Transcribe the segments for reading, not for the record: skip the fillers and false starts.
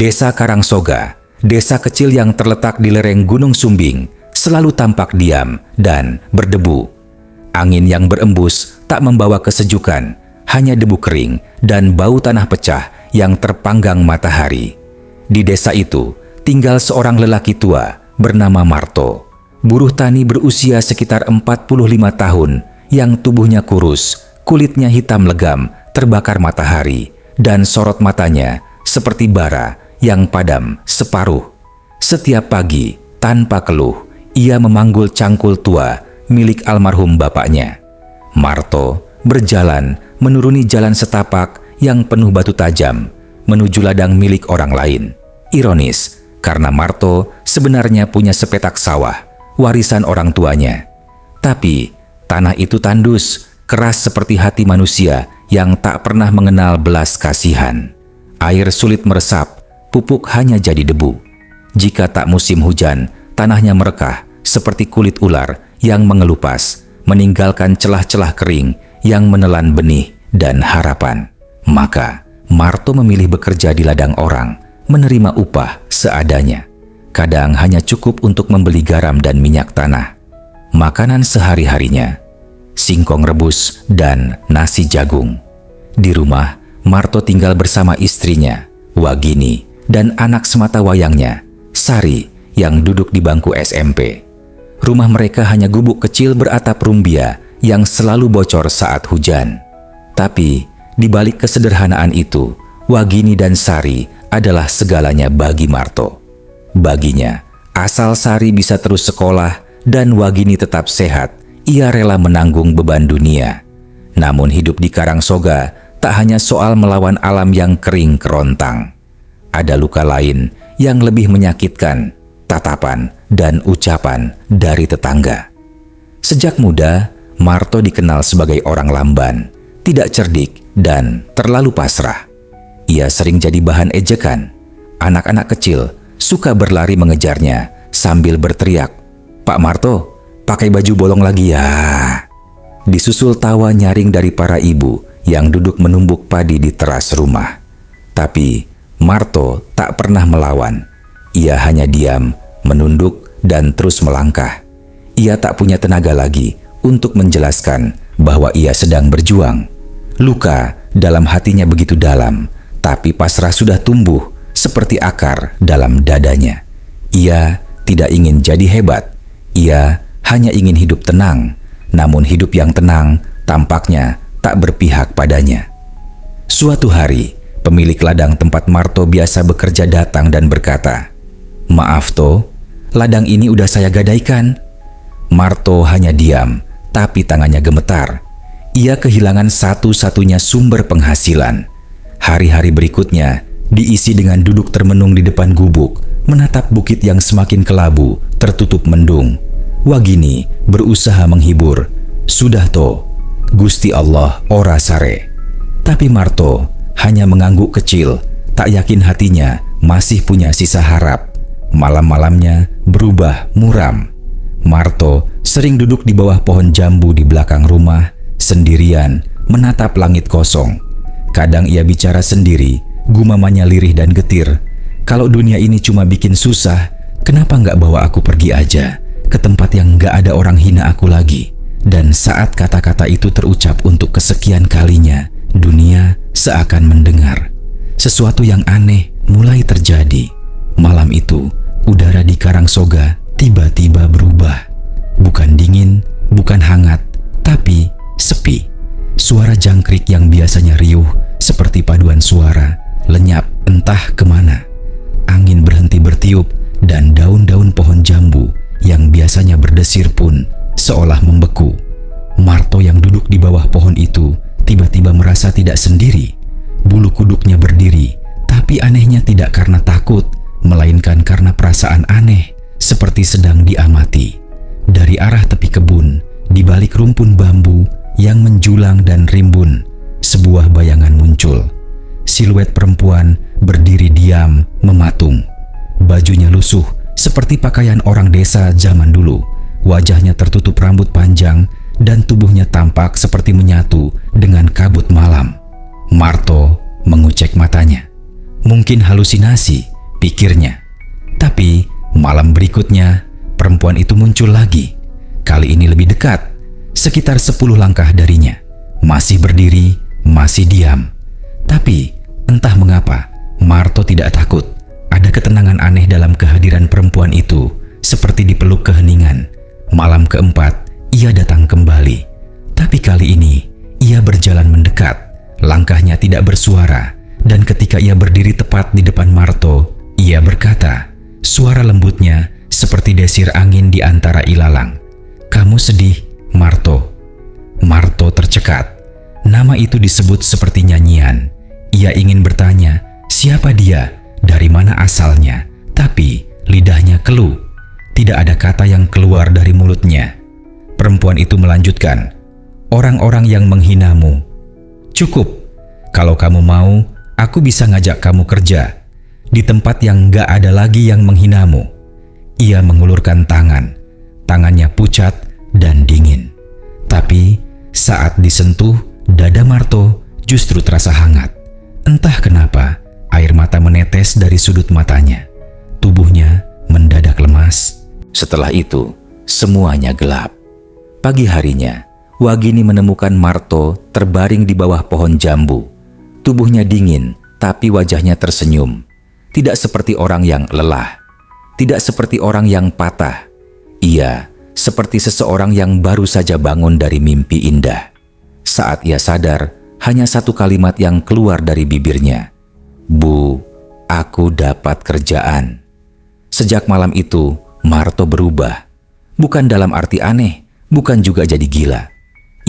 Desa Karangsoga, desa kecil yang terletak di lereng Gunung Sumbing, selalu tampak diam dan berdebu. Angin yang berembus tak membawa kesejukan, hanya debu kering dan bau tanah pecah yang terpanggang matahari. Di desa itu tinggal seorang lelaki tua bernama Marto, buruh tani berusia sekitar 45 tahun yang tubuhnya kurus, kulitnya hitam legam terbakar matahari, dan sorot matanya seperti bara yang padam separuh. Setiap pagi, tanpa keluh, ia memanggul cangkul tua milik almarhum bapaknya. Marto berjalan menuruni jalan setapak yang penuh batu tajam menuju ladang milik orang lain. Ironis, karena Marto sebenarnya punya sepetak sawah, warisan orang tuanya. Tapi tanah itu tandus, keras seperti hati manusia yang tak pernah mengenal belas kasihan. Air sulit meresap, pupuk hanya jadi debu. Jika tak musim hujan, tanahnya merekah seperti kulit ular yang mengelupas, meninggalkan celah-celah kering yang menelan benih dan harapan. Maka Marto memilih bekerja di ladang orang, menerima upah seadanya. Kadang hanya cukup untuk membeli garam dan minyak tanah. Makanan sehari-harinya, singkong rebus dan nasi jagung. Di rumah, Marto tinggal bersama istrinya, Wagini, dan anak semata wayangnya, Sari, yang duduk di bangku SMP. Rumah mereka hanya gubuk kecil beratap rumbia yang selalu bocor saat hujan. Tapi, di balik kesederhanaan itu, Wagini dan Sari adalah segalanya bagi Marto. Baginya, asal Sari bisa terus sekolah dan Wagini tetap sehat, ia rela menanggung beban dunia. Namun hidup di Karangsoga tak hanya soal melawan alam yang kering kerontang. Ada luka lain yang lebih menyakitkan, tatapan dan ucapan dari tetangga. Sejak muda, Marto dikenal sebagai orang lamban, tidak cerdik dan terlalu pasrah. Ia sering jadi bahan ejekan. Anak-anak kecil suka berlari mengejarnya sambil berteriak, "Pak Marto, pakai baju bolong lagi ya." Disusul tawa nyaring dari para ibu yang duduk menumbuk padi di teras rumah. Tapi Marto tak pernah melawan. Ia hanya diam, menunduk, dan terus melangkah. Ia tak punya tenaga lagi untuk menjelaskan bahwa ia sedang berjuang. Luka dalam hatinya begitu dalam, tapi pasrah sudah tumbuh seperti akar dalam dadanya. Ia tidak ingin jadi hebat. Ia hanya ingin hidup tenang. Namun hidup yang tenang tampaknya tak berpihak padanya. Suatu hari, pemilik ladang tempat Marto biasa bekerja datang dan berkata, "Maaf To, ladang ini udah saya gadaikan." Marto hanya diam, tapi tangannya gemetar. Ia kehilangan satu-satunya sumber penghasilan. Hari-hari berikutnya diisi dengan duduk termenung di depan gubuk, menatap bukit yang semakin kelabu, tertutup mendung. Wagini berusaha menghibur, "Sudah To, Gusti Allah ora sare." Tapi Marto hanya mengangguk kecil, tak yakin hatinya masih punya sisa harap. Malam-malamnya berubah muram. Marto sering duduk di bawah pohon jambu di belakang rumah, sendirian menatap langit kosong. Kadang ia bicara sendiri, gumamannya lirih dan getir. "Kalau dunia ini cuma bikin susah, kenapa nggak bawa aku pergi aja ke tempat yang nggak ada orang hina aku lagi?" Dan saat kata-kata itu terucap untuk kesekian kalinya, dunia seakan mendengar. Sesuatu yang aneh mulai terjadi. Malam itu, udara di Karangsoga tiba-tiba berubah. Bukan dingin, bukan hangat, tapi sepi. Suara jangkrik yang biasanya riuh seperti paduan suara lenyap entah kemana. Angin berhenti bertiup dan daun-daun pohon jambu yang biasanya berdesir pun seolah membeku. Marto yang duduk di bawah pohon itu tiba-tiba merasa tidak sendiri. Bulu kuduknya berdiri, tapi anehnya tidak karena takut, melainkan karena perasaan aneh, seperti sedang diamati. Dari arah tepi kebun, di balik rumpun bambu yang menjulang dan rimbun, sebuah bayangan muncul. Siluet perempuan berdiri diam, mematung. Bajunya lusuh, seperti pakaian orang desa zaman dulu. Wajahnya tertutup rambut panjang dan tubuhnya tampak seperti menyatu dengan kabut malam. Marto mengucek matanya. Mungkin halusinasi, pikirnya. Tapi malam berikutnya, perempuan itu muncul lagi. Kali ini lebih dekat, sekitar 10 langkah darinya. Masih berdiri, masih diam. Tapi entah mengapa, Marto tidak takut. Ada ketenangan aneh dalam kehadiran perempuan itu, seperti dipeluk keheningan. Malam keempat, ia datang kembali. Tapi kali ini, ia berjalan mendekat. Langkahnya tidak bersuara, dan ketika ia berdiri tepat di depan Marto, ia berkata, suara lembutnya seperti desir angin di antara ilalang. "Kamu sedih, Marto?" Marto tercekat. Nama itu disebut seperti nyanyian. Ia ingin bertanya, siapa dia, dari mana asalnya, tapi lidahnya keluh. Tidak ada kata yang keluar dari mulutnya. Perempuan itu melanjutkan, "Orang-orang yang menghinamu. Cukup, kalau kamu mau, aku bisa ngajak kamu kerja di tempat yang gak ada lagi yang menghinamu." Ia mengulurkan tangan. Tangannya pucat dan dingin. Tapi saat disentuh, dada Marto justru terasa hangat. Entah kenapa, air mata menetes dari sudut matanya. Tubuhnya mendadak lemas. Setelah itu, semuanya gelap. Pagi harinya, Wagini menemukan Marto terbaring di bawah pohon jambu. Tubuhnya dingin, tapi wajahnya tersenyum. Tidak seperti orang yang lelah. Tidak seperti orang yang patah. Ia seperti seseorang yang baru saja bangun dari mimpi indah. Saat ia sadar, hanya satu kalimat yang keluar dari bibirnya. "Bu, aku dapat kerjaan." Sejak malam itu, Marto berubah. Bukan dalam arti aneh, bukan juga jadi gila.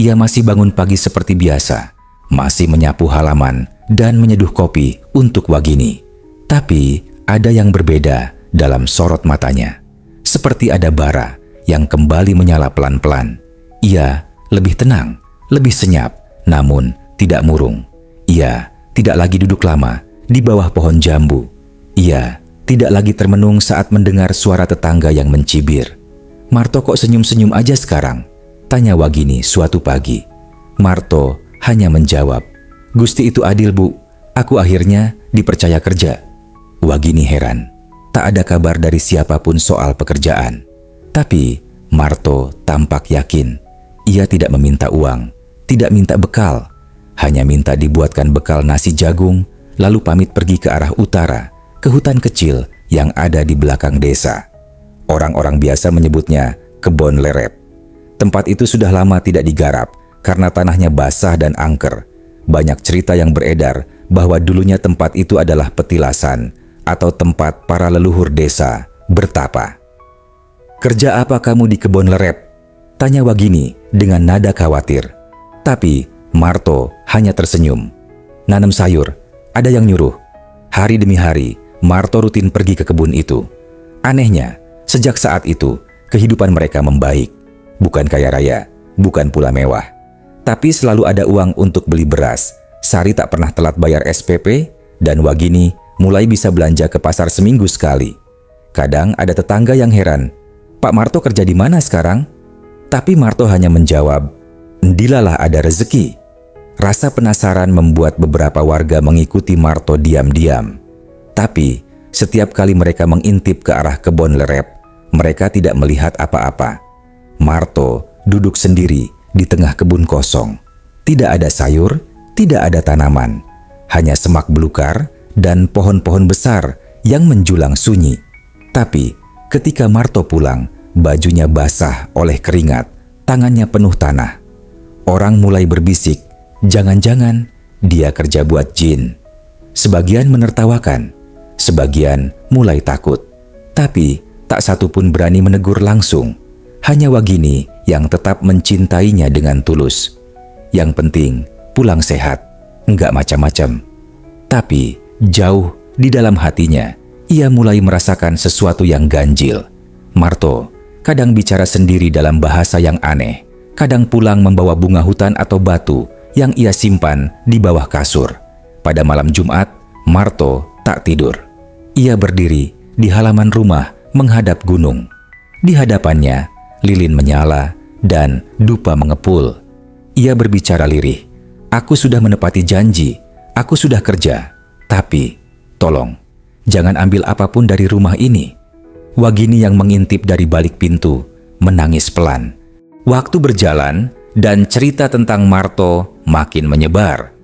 Ia masih bangun pagi seperti biasa, masih menyapu halaman dan menyeduh kopi untuk Wagini. Tapi ada yang berbeda dalam sorot matanya. Seperti ada bara yang kembali menyala pelan-pelan. Ia lebih tenang, lebih senyap, namun tidak murung. Ia tidak lagi duduk lama di bawah pohon jambu. Ia tidak lagi termenung saat mendengar suara tetangga yang mencibir. "Marto kok senyum-senyum aja sekarang?" tanya Wagini suatu pagi. Marto hanya menjawab, "Gusti itu adil, Bu. Aku akhirnya dipercaya kerja." Wagini heran. Tak ada kabar dari siapapun soal pekerjaan. Tapi Marto tampak yakin. Ia tidak meminta uang, tidak minta bekal. Hanya minta dibuatkan bekal nasi jagung, lalu pamit pergi ke arah utara, ke hutan kecil yang ada di belakang desa. Orang-orang biasa menyebutnya Kebon Lerep. Tempat itu sudah lama tidak digarap karena tanahnya basah dan angker. Banyak cerita yang beredar bahwa dulunya tempat itu adalah petilasan atau tempat para leluhur desa bertapa. "Kerja apa kamu di Kebon Lerep?" tanya Wagini dengan nada khawatir. Tapi Marto hanya tersenyum. "Nanam sayur, ada yang nyuruh." Hari demi hari, Marto rutin pergi ke kebun itu. Anehnya, sejak saat itu, kehidupan mereka membaik. Bukan kaya raya, bukan pula mewah. Tapi selalu ada uang untuk beli beras. Sari tak pernah telat bayar SPP, dan Wagini mulai bisa belanja ke pasar seminggu sekali. Kadang ada tetangga yang heran, "Pak Marto kerja di mana sekarang?" Tapi Marto hanya menjawab, "Ndilalah ada rezeki." Rasa penasaran membuat beberapa warga mengikuti Marto diam-diam. Tapi setiap kali mereka mengintip ke arah Kebon Lerep, mereka tidak melihat apa-apa. Marto duduk sendiri di tengah kebun kosong. Tidak ada sayur, tidak ada tanaman, hanya semak belukar dan pohon-pohon besar yang menjulang sunyi. Tapi ketika Marto pulang, bajunya basah oleh keringat, tangannya penuh tanah. Orang mulai berbisik, jangan-jangan dia kerja buat jin. Sebagian menertawakan, sebagian mulai takut. Tapi tak satu pun berani menegur langsung. Hanya Wagini yang tetap mencintainya dengan tulus. Yang penting pulang sehat, enggak macam-macam. Tapi jauh di dalam hatinya, ia mulai merasakan sesuatu yang ganjil. Marto kadang bicara sendiri dalam bahasa yang aneh, kadang pulang membawa bunga hutan atau batu yang ia simpan di bawah kasur. Pada malam Jumat, Marto tak tidur. Ia berdiri di halaman rumah menghadap gunung. Di hadapannya, lilin menyala dan dupa mengepul. Ia berbicara lirih, "Aku sudah menepati janji, aku sudah kerja. Tapi, tolong, Jangan ambil apapun dari rumah ini." Wagini yang mengintip dari balik pintu menangis pelan. Waktu berjalan dan cerita tentang Marto makin menyebar.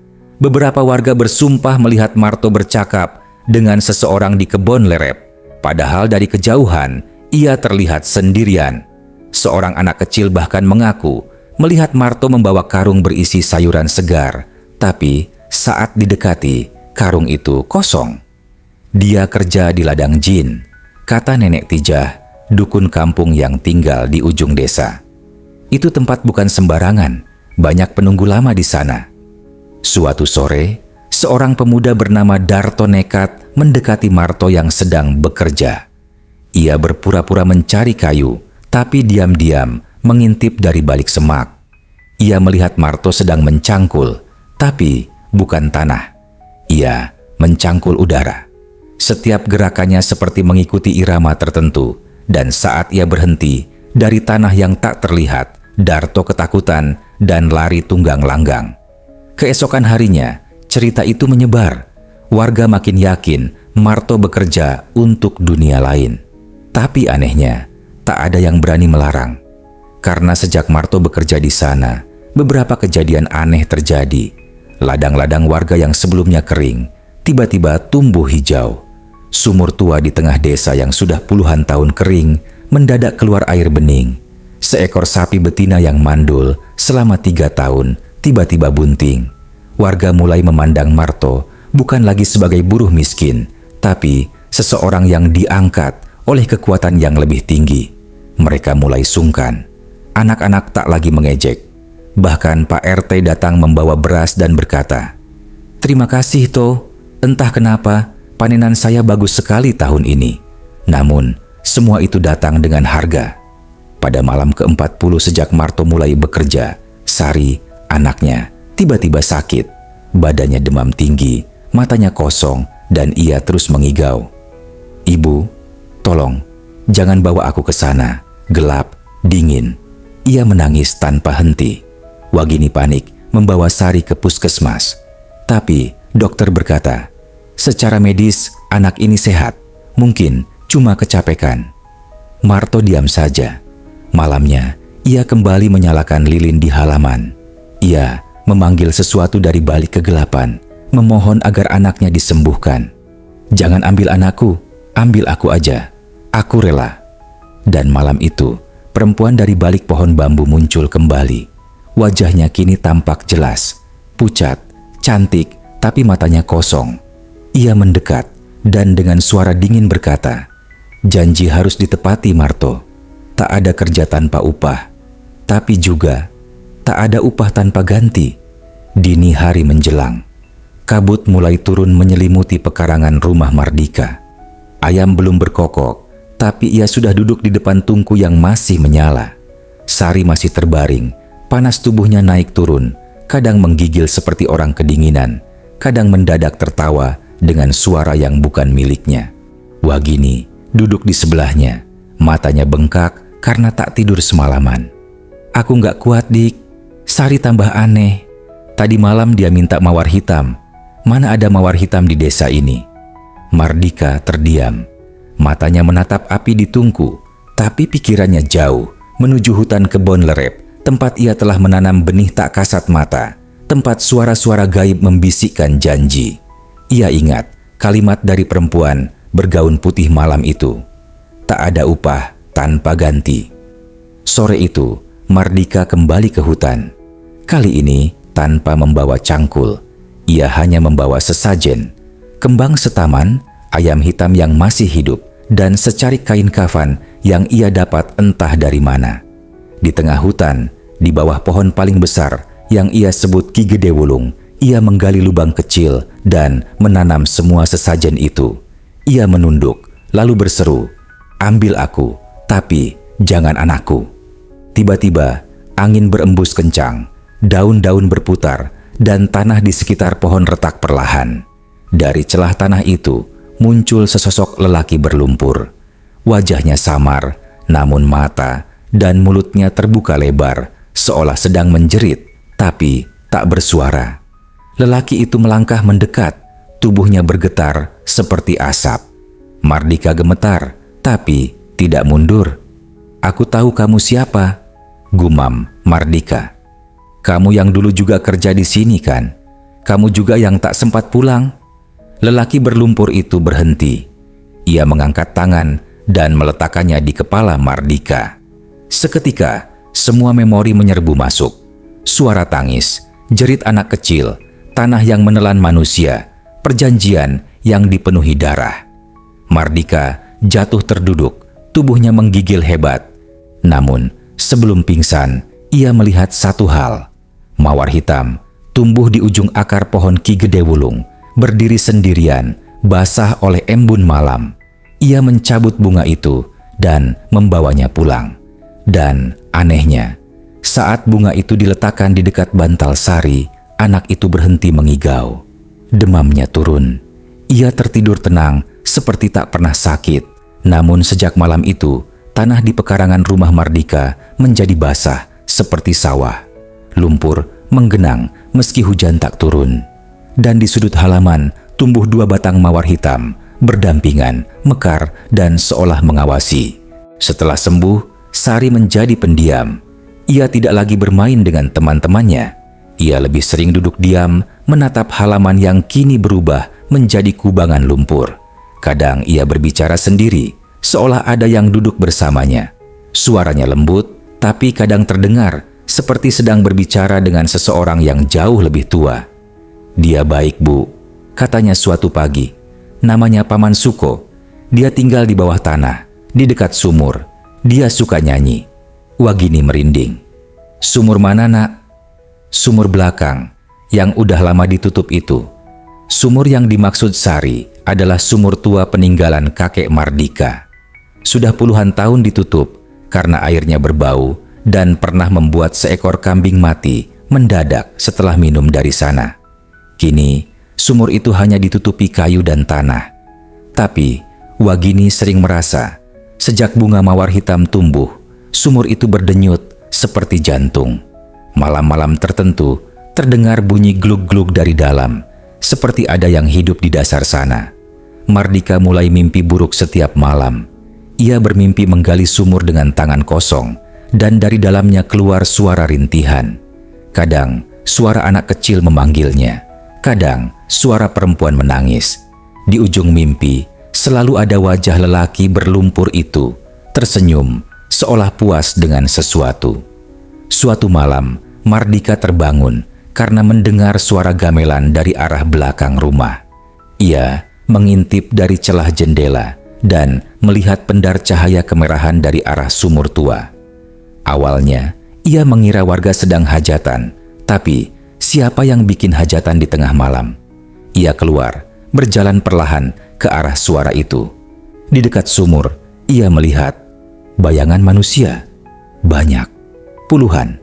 Beberapa warga bersumpah melihat Marto bercakap dengan seseorang di kebun lerep. Padahal dari kejauhan ia terlihat sendirian. Seorang anak kecil bahkan mengaku melihat Marto membawa karung berisi sayuran segar. Tapi saat didekati, karung itu kosong. "Dia kerja di ladang jin," kata Nenek Tijah, dukun kampung yang tinggal di ujung desa. "Itu tempat bukan sembarangan, banyak penunggu lama di sana." Suatu sore, seorang pemuda bernama Darto nekat mendekati Marto yang sedang bekerja. Ia berpura-pura mencari kayu, tapi diam-diam mengintip dari balik semak. Ia melihat Marto sedang mencangkul, tapi bukan tanah. Ia mencangkul udara. Setiap gerakannya seperti mengikuti irama tertentu, dan saat ia berhenti dari tanah yang tak terlihat, Darto ketakutan dan lari tunggang langgang. Keesokan harinya, cerita itu menyebar. Warga makin yakin Marto bekerja untuk dunia lain. Tapi anehnya, tak ada yang berani melarang. Karena sejak Marto bekerja di sana, beberapa kejadian aneh terjadi. Ladang-ladang warga yang sebelumnya kering, tiba-tiba tumbuh hijau. Sumur tua di tengah desa yang sudah puluhan tahun kering, mendadak keluar air bening. Seekor sapi betina yang mandul selama 3 tahun, tiba-tiba bunting. Warga mulai memandang Marto bukan lagi sebagai buruh miskin, tapi seseorang yang diangkat oleh kekuatan yang lebih tinggi. Mereka mulai sungkan. Anak-anak tak lagi mengejek. Bahkan Pak RT datang membawa beras dan berkata, "Terima kasih, To. Entah kenapa, panenan saya bagus sekali tahun ini. Namun, semua itu datang dengan harga." Pada malam ke-40 sejak Marto mulai bekerja, Sari, anaknya, tiba-tiba sakit. Badannya demam tinggi, matanya kosong, dan ia terus mengigau. "Ibu, tolong, jangan bawa aku ke sana. Gelap, dingin." Ia menangis tanpa henti. Wagini panik membawa Sari ke puskesmas. Tapi dokter berkata, "Secara medis, anak ini sehat. Mungkin cuma kecapekan." Marto diam saja. Malamnya, ia kembali menyalakan lilin di halaman. Ia memanggil sesuatu dari balik kegelapan, memohon agar anaknya disembuhkan. "Jangan ambil anakku, ambil aku aja. Aku rela." Dan malam itu, perempuan dari balik pohon bambu muncul kembali. Wajahnya kini tampak jelas, pucat, cantik, tapi matanya kosong. Ia mendekat dan dengan suara dingin berkata, "Janji harus ditepati, Marto. Tak ada kerja tanpa upah, tapi juga tak ada upah tanpa ganti." Dini hari menjelang. Kabut mulai turun menyelimuti pekarangan rumah Mardika. Ayam belum berkokok, tapi ia sudah duduk di depan tungku yang masih menyala. Sari masih terbaring, panas tubuhnya naik turun, kadang menggigil seperti orang kedinginan, kadang mendadak tertawa dengan suara yang bukan miliknya. Wagini duduk di sebelahnya, matanya bengkak karena tak tidur semalaman. "Aku nggak kuat, Dik." Sari tambah aneh. Tadi malam dia minta mawar hitam. Mana ada mawar hitam di desa ini? Mardika terdiam. Matanya menatap api di tungku, tapi pikirannya jauh menuju hutan kebon lerep, tempat ia telah menanam benih tak kasat mata, tempat suara-suara gaib membisikkan janji. Ia ingat kalimat dari perempuan bergaun putih malam itu. Tak ada upah tanpa ganti. Sore itu, Mardika kembali ke hutan. Kali ini tanpa membawa cangkul. Ia hanya membawa sesajen, kembang setaman, ayam hitam yang masih hidup, dan secarik kain kafan yang ia dapat entah dari mana. Di tengah hutan, di bawah pohon paling besar yang ia sebut Ki Gede Wulung, ia menggali lubang kecil dan menanam semua sesajen itu. Ia menunduk, lalu berseru, "Ambil aku, tapi jangan anakku." Tiba-tiba, angin berembus kencang, daun-daun berputar, dan tanah di sekitar pohon retak perlahan. Dari celah tanah itu, muncul sesosok lelaki berlumpur. Wajahnya samar, namun mata dan mulutnya terbuka lebar, seolah sedang menjerit, tapi tak bersuara. Lelaki itu melangkah mendekat, tubuhnya bergetar seperti asap. Mardika gemetar, tapi tidak mundur. "Aku tahu kamu siapa," gumam Mardika. "Kamu yang dulu juga kerja di sini kan? Kamu juga yang tak sempat pulang?" Lelaki berlumpur itu berhenti. Ia mengangkat tangan dan meletakkannya di kepala Mardika. Seketika, semua memori menyerbu masuk. Suara tangis, jerit anak kecil, tanah yang menelan manusia, perjanjian yang dipenuhi darah. Mardika jatuh terduduk, tubuhnya menggigil hebat. Namun, sebelum pingsan, ia melihat satu hal. Mawar hitam tumbuh di ujung akar pohon Ki Gede Wulung, berdiri sendirian, basah oleh embun malam. Ia mencabut bunga itu dan membawanya pulang. Dan anehnya, saat bunga itu diletakkan di dekat bantal Sari, anak itu berhenti mengigau. Demamnya turun. Ia tertidur tenang seperti tak pernah sakit. Namun sejak malam itu, tanah di pekarangan rumah Mardika menjadi basah seperti sawah. Lumpur menggenang meski hujan tak turun. Dan di sudut halaman tumbuh 2 batang mawar hitam, berdampingan, mekar, dan seolah mengawasi. Setelah sembuh, Sari menjadi pendiam. Ia tidak lagi bermain dengan teman-temannya. Ia lebih sering duduk diam, menatap halaman yang kini berubah menjadi kubangan lumpur. Kadang ia berbicara sendiri, seolah ada yang duduk bersamanya. Suaranya lembut, tapi kadang terdengar seperti sedang berbicara dengan seseorang yang jauh lebih tua. "Dia baik, Bu," katanya suatu pagi. "Namanya Paman Suko. Dia tinggal di bawah tanah, di dekat sumur. Dia suka nyanyi." Wagini merinding. "Sumur mana, Nak?" "Sumur belakang, yang udah lama ditutup itu." Sumur yang dimaksud Sari adalah sumur tua peninggalan kakek Mardika. Sudah puluhan tahun ditutup karena airnya berbau dan pernah membuat seekor kambing mati mendadak setelah minum dari sana. Kini, sumur itu hanya ditutupi kayu dan tanah. Tapi, Wagini sering merasa, sejak bunga mawar hitam tumbuh, sumur itu berdenyut seperti jantung. Malam-malam tertentu, terdengar bunyi glug-glug dari dalam, seperti ada yang hidup di dasar sana. Mardika mulai mimpi buruk setiap malam. Ia bermimpi menggali sumur dengan tangan kosong, dan dari dalamnya keluar suara rintihan. Kadang, suara anak kecil memanggilnya. Kadang, suara perempuan menangis. Di ujung mimpi, selalu ada wajah lelaki berlumpur itu, tersenyum, seolah puas dengan sesuatu. Suatu malam, Mardika terbangun karena mendengar suara gamelan dari arah belakang rumah. Ia mengintip dari celah jendela dan melihat pendar cahaya kemerahan dari arah sumur tua. Awalnya, ia mengira warga sedang hajatan, tapi siapa yang bikin hajatan di tengah malam? Ia keluar, berjalan perlahan ke arah suara itu. Di dekat sumur, ia melihat bayangan manusia. Banyak, puluhan.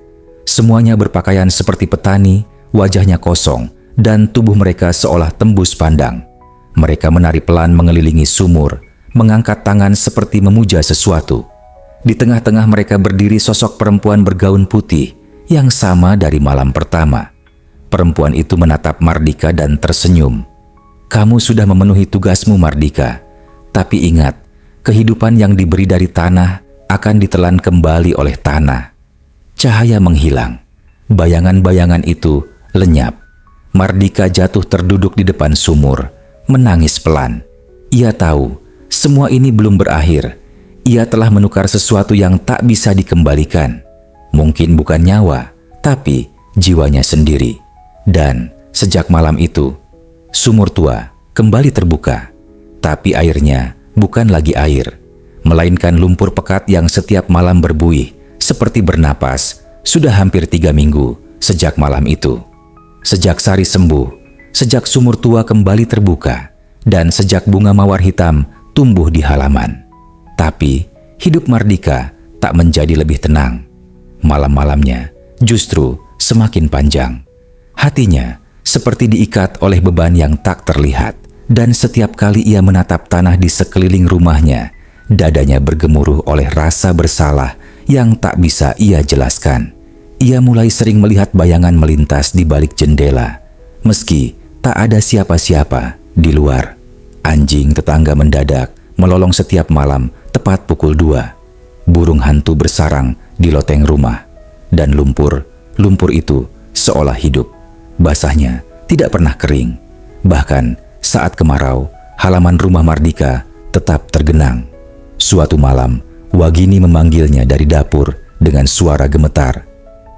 Semuanya berpakaian seperti petani, wajahnya kosong, dan tubuh mereka seolah tembus pandang. Mereka menari pelan mengelilingi sumur, mengangkat tangan seperti memuja sesuatu. Di tengah-tengah mereka berdiri sosok perempuan bergaun putih yang sama dari malam pertama. Perempuan itu menatap Mardika dan tersenyum. "Kamu sudah memenuhi tugasmu, Mardika. Tapi ingat, kehidupan yang diberi dari tanah akan ditelan kembali oleh tanah." Cahaya menghilang. Bayangan-bayangan itu lenyap. Mardika jatuh terduduk di depan sumur, menangis pelan. Ia tahu, semua ini belum berakhir. Ia telah menukar sesuatu yang tak bisa dikembalikan. Mungkin bukan nyawa, tapi jiwanya sendiri. Dan sejak malam itu, sumur tua kembali terbuka. Tapi airnya bukan lagi air, melainkan lumpur pekat yang setiap malam berbuih, seperti bernapas. Sudah hampir 3 minggu sejak malam itu. Sejak Sari sembuh, sejak sumur tua kembali terbuka, dan sejak bunga mawar hitam tumbuh di halaman. Tapi hidup Mardika tak menjadi lebih tenang. Malam-malamnya justru semakin panjang. Hatinya seperti diikat oleh beban yang tak terlihat, dan setiap kali ia menatap tanah di sekeliling rumahnya, dadanya bergemuruh oleh rasa bersalah yang tak bisa ia jelaskan. Ia mulai sering melihat bayangan melintas di balik jendela, meski tak ada siapa-siapa di luar. Anjing tetangga mendadak melolong setiap malam tepat pukul 2. Burung hantu bersarang di loteng rumah. Dan lumpur itu seolah hidup. Basahnya tidak pernah kering. Bahkan saat kemarau, halaman rumah Mardika tetap tergenang. Suatu malam, Wagini memanggilnya dari dapur dengan suara gemetar.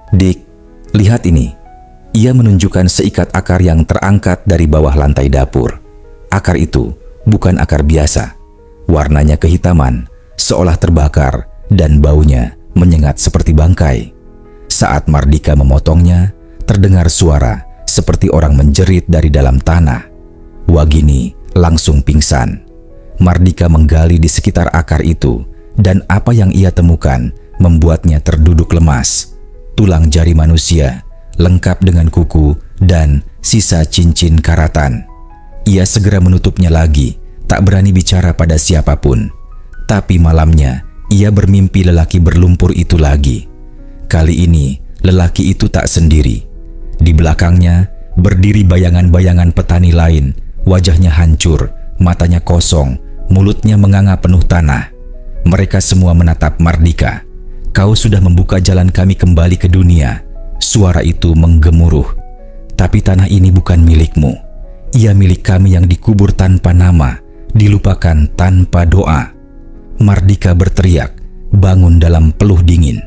"Dik, lihat ini." Ia menunjukkan seikat akar yang terangkat dari bawah lantai dapur. Akar itu bukan akar biasa. Warnanya kehitaman, seolah terbakar, dan baunya menyengat seperti bangkai. Saat Mardika memotongnya, terdengar suara seperti orang menjerit dari dalam tanah. Wagini langsung pingsan. Mardika menggali di sekitar akar itu, dan apa yang ia temukan membuatnya terduduk lemas. Tulang jari manusia, lengkap dengan kuku dan sisa cincin karatan. Ia segera menutupnya lagi, tak berani bicara pada siapapun. Tapi malamnya, ia bermimpi lelaki berlumpur itu lagi. Kali ini, lelaki itu tak sendiri. Di belakangnya, berdiri bayangan-bayangan petani lain. Wajahnya hancur, matanya kosong, mulutnya menganga penuh tanah. Mereka semua menatap Mardika. "Kau sudah membuka jalan kami kembali ke dunia." Suara itu menggemuruh. "Tapi tanah ini bukan milikmu. Ia milik kami yang dikubur tanpa nama, dilupakan tanpa doa." Mardika berteriak, bangun dalam peluh dingin.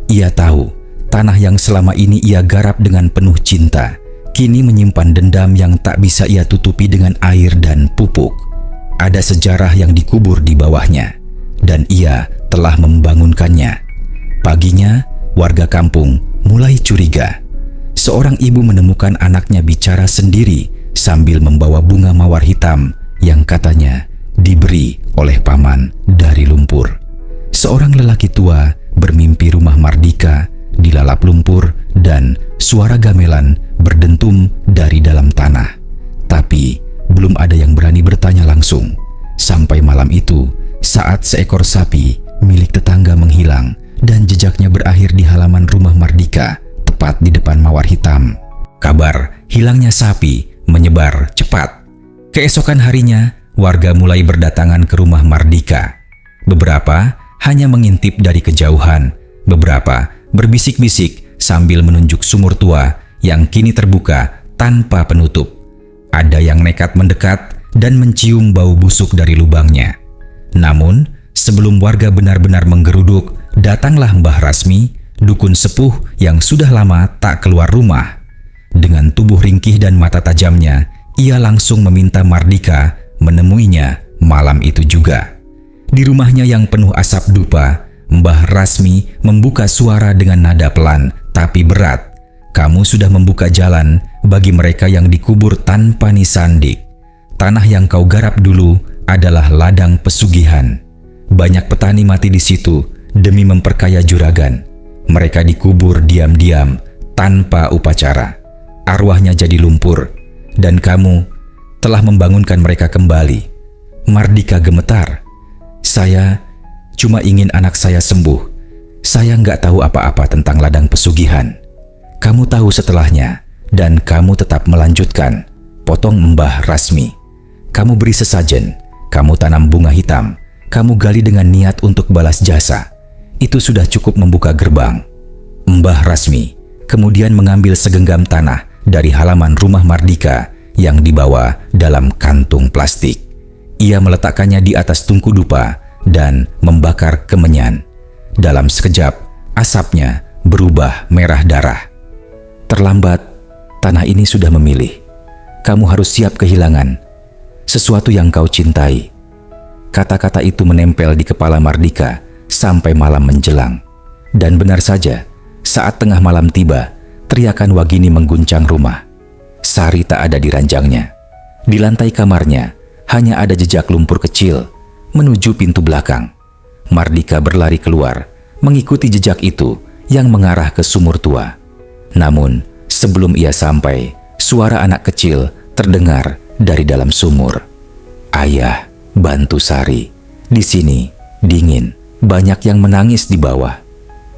Ia tahu, tanah yang selama ini ia garap dengan penuh cinta, kini menyimpan dendam yang tak bisa ia tutupi dengan air dan pupuk. Ada sejarah yang dikubur di bawahnya, dan ia telah membangunkannya. Paginya, warga kampung mulai curiga. Seorang ibu menemukan anaknya bicara sendiri sambil membawa bunga mawar hitam yang katanya diberi oleh paman dari lumpur. Seorang lelaki tua bermimpi rumah Mardika dilalap lumpur dan suara gamelan berdentum dari dalam tanah. Tapi belum ada yang berani bertanya langsung. Sampai malam itu, saat seekor sapi milik tetangga menghilang dan jejaknya berakhir di halaman rumah Mardika, tepat di depan mawar hitam. Kabar hilangnya sapi menyebar cepat. Keesokan harinya, warga mulai berdatangan ke rumah Mardika. Beberapa hanya mengintip dari kejauhan, beberapa berbisik-bisik sambil menunjuk sumur tua yang kini terbuka tanpa penutup. Ada yang nekat mendekat dan mencium bau busuk dari lubangnya. Namun, sebelum warga benar-benar menggeruduk, datanglah Mbah Rasmi, dukun sepuh yang sudah lama tak keluar rumah. Dengan tubuh ringkih dan mata tajamnya, ia langsung meminta Mardika menemuinya malam itu juga. Di rumahnya yang penuh asap dupa, Mbah Rasmi membuka suara dengan nada pelan tapi berat. "Kamu sudah membuka jalan bagi mereka yang dikubur tanpa nisandik. Tanah yang kau garap dulu adalah ladang pesugihan. Banyak petani mati di situ demi memperkaya juragan. Mereka dikubur diam-diam tanpa upacara. Arwahnya jadi lumpur, dan kamu telah membangunkan mereka kembali." Mardika gemetar. "Saya cuma ingin anak saya sembuh. Saya nggak tahu apa-apa tentang ladang pesugihan. Kamu tahu setelahnya, dan kamu tetap melanjutkan," potong Mbah Rasmi. "Kamu beri sesajen, kamu tanam bunga hitam, kamu gali dengan niat untuk balas jasa. Itu sudah cukup membuka gerbang." Mbah Rasmi kemudian mengambil segenggam tanah dari halaman rumah Mardika yang dibawa dalam kantung plastik. Ia meletakkannya di atas tungku dupa dan membakar kemenyan. Dalam sekejap, asapnya berubah merah darah. "Terlambat, tanah ini sudah memilih. Kamu harus siap kehilangan sesuatu yang kau cintai." Kata-kata itu menempel di kepala Mardika sampai malam menjelang. Dan benar saja, saat tengah malam tiba, teriakan Wagini mengguncang rumah. Sari tak ada di ranjangnya. Di lantai kamarnya hanya ada jejak lumpur kecil menuju pintu belakang. Mardika berlari keluar, mengikuti jejak itu yang mengarah ke sumur tua. Namun, sebelum ia sampai, suara anak kecil terdengar dari dalam sumur. "Ayah, bantu Sari. Di sini dingin, banyak yang menangis di bawah."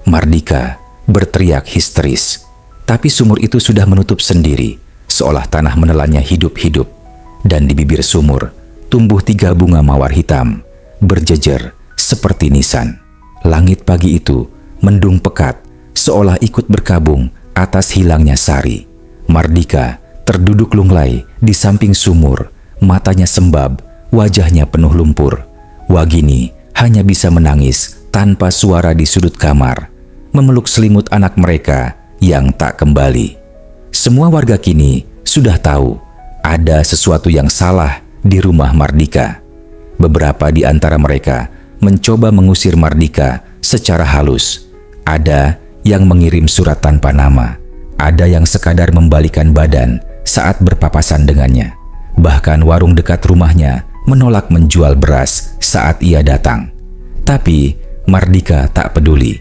Mardika berteriak histeris, tapi sumur itu sudah menutup sendiri, seolah tanah menelannya hidup-hidup. Dan di bibir sumur tumbuh 3 bunga mawar hitam. berjejer seperti nisan. Langit pagi itu mendung pekat, seolah ikut berkabung atas hilangnya Sari. Mardika terduduk lunglai di samping sumur, matanya sembab, wajahnya penuh lumpur. Wagini hanya bisa menangis tanpa suara di sudut kamar, memeluk selimut anak mereka yang tak kembali. Semua warga kini sudah tahu ada sesuatu yang salah di rumah Mardika. Beberapa di antara mereka mencoba mengusir Mardika secara halus. Ada yang mengirim surat tanpa nama, ada yang sekadar membalikan badan saat berpapasan dengannya. Bahkan warung dekat rumahnya menolak menjual beras saat ia datang. Tapi Mardika tak peduli.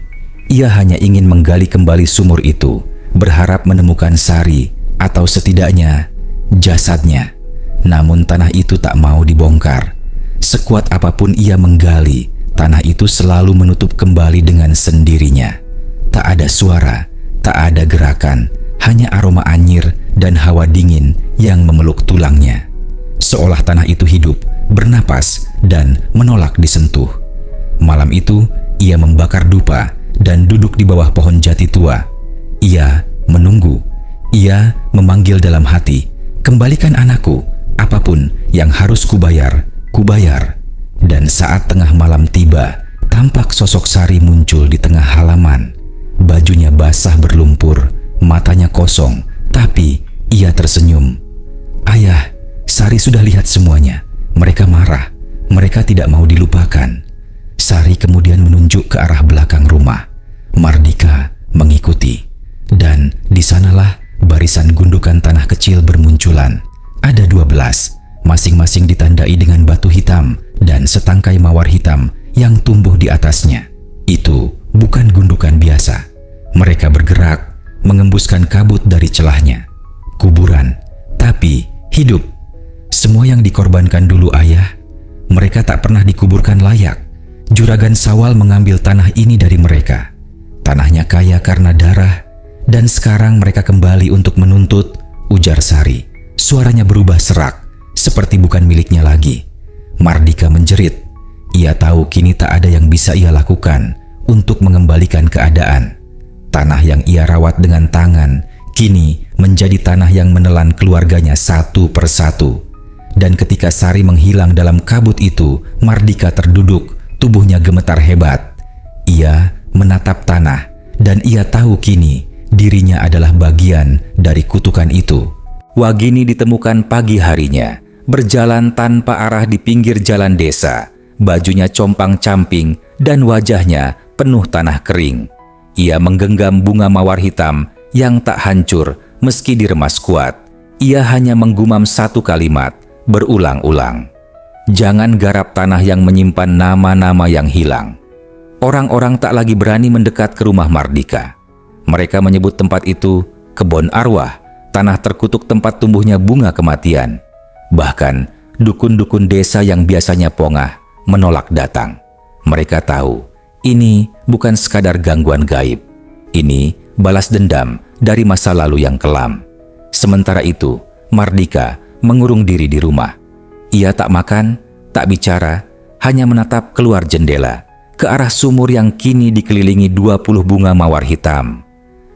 Ia hanya ingin menggali kembali sumur itu, berharap menemukan Sari atau setidaknya jasadnya. Namun tanah itu tak mau dibongkar. Sekuat apapun ia menggali, tanah itu selalu menutup kembali dengan sendirinya. Tak ada suara, tak ada gerakan, hanya aroma anyir dan hawa dingin yang memeluk tulangnya. Seolah tanah itu hidup, bernapas, dan menolak disentuh. Malam itu, ia membakar dupa dan duduk di bawah pohon jati tua. Ia menunggu. Ia memanggil dalam hati, "Kembalikan anakku, apapun yang harus kubayar, kubayar." Dan saat tengah malam tiba, tampak sosok Sari muncul di tengah halaman. Bajunya basah berlumpur, matanya kosong, tapi ia tersenyum. "Ayah, Sari sudah lihat semuanya. Mereka marah. Mereka tidak mau dilupakan." Sari kemudian menunjuk ke arah belakang rumah. Mardika mengikuti. Dan di sanalah barisan gundukan tanah kecil bermunculan. Ada 12, masing-masing ditandai dengan batu hitam dan setangkai mawar hitam yang tumbuh di atasnya. Itu bukan gundukan biasa. Mereka bergerak, mengembuskan kabut dari celahnya. Kuburan, tapi hidup. Semua yang dikorbankan dulu ayah, mereka tak pernah dikuburkan layak. Juragan Sawal mengambil tanah ini dari mereka. Tanahnya kaya karena darah, dan sekarang mereka kembali untuk menuntut, ujar Sari. Suaranya berubah serak, seperti bukan miliknya lagi. Mardika menjerit. Ia tahu kini tak ada yang bisa ia lakukan untuk mengembalikan keadaan. Tanah yang ia rawat dengan tangan kini menjadi tanah yang menelan keluarganya satu persatu. Dan ketika Sari menghilang dalam kabut itu, Mardika terduduk, tubuhnya gemetar hebat. Ia menatap tanah dan ia tahu kini dirinya adalah bagian dari kutukan itu. Wagini ditemukan pagi harinya, berjalan tanpa arah di pinggir jalan desa. Bajunya compang-camping dan wajahnya penuh tanah kering. Ia menggenggam bunga mawar hitam yang tak hancur meski diremas kuat. Ia hanya menggumam satu kalimat berulang-ulang. Jangan garap tanah yang menyimpan nama-nama yang hilang. Orang-orang tak lagi berani mendekat ke rumah Mardika. Mereka menyebut tempat itu kebun arwah, tanah terkutuk tempat tumbuhnya bunga kematian. Bahkan dukun-dukun desa yang biasanya pongah menolak datang. Mereka tahu ini bukan sekadar gangguan gaib. Ini balas dendam dari masa lalu yang kelam. Sementara itu, Mardika mengurung diri di rumah. Ia tak makan, tak bicara, hanya menatap keluar jendela ke arah sumur yang kini dikelilingi 20 bunga mawar hitam.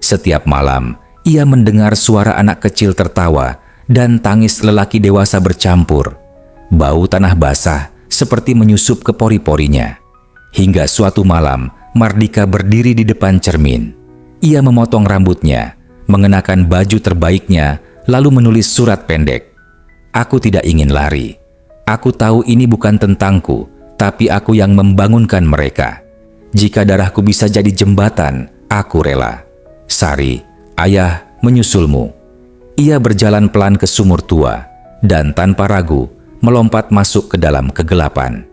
Setiap malam, ia mendengar suara anak kecil tertawa dan tangis lelaki dewasa bercampur. Bau tanah basah seperti menyusup ke pori-porinya. Hingga suatu malam, Mardika berdiri di depan cermin. Ia memotong rambutnya, mengenakan baju terbaiknya, lalu menulis surat pendek. Aku tidak ingin lari. Aku tahu ini bukan tentangku, tapi aku yang membangunkan mereka. Jika darahku bisa jadi jembatan, aku rela. Sari, ayah menyusulmu. Ia berjalan pelan ke sumur tua, dan tanpa ragu, melompat masuk ke dalam kegelapan.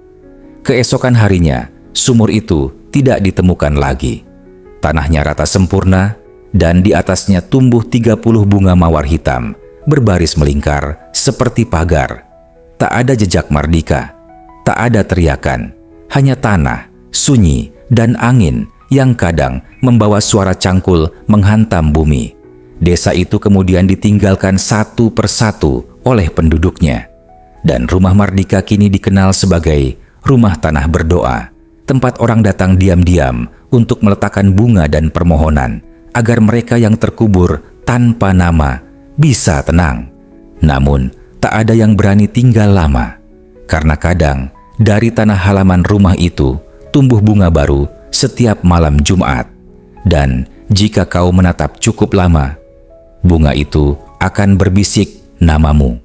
Keesokan harinya, sumur itu tidak ditemukan lagi. Tanahnya rata sempurna, dan di atasnya tumbuh 30 bunga mawar hitam, berbaris melingkar seperti pagar. Tak ada jejak Mardika, tak ada teriakan, hanya tanah, sunyi, dan angin yang kadang membawa suara cangkul menghantam bumi. Desa itu kemudian ditinggalkan satu persatu oleh penduduknya. Dan rumah Mardika kini dikenal sebagai rumah tanah berdoa, tempat orang datang diam-diam untuk meletakkan bunga dan permohonan agar mereka yang terkubur tanpa nama bisa tenang. Namun, tak ada yang berani tinggal lama, karena kadang dari tanah halaman rumah itu tumbuh bunga baru setiap malam Jumat. Dan jika kau menatap cukup lama, bunga itu akan berbisik namamu.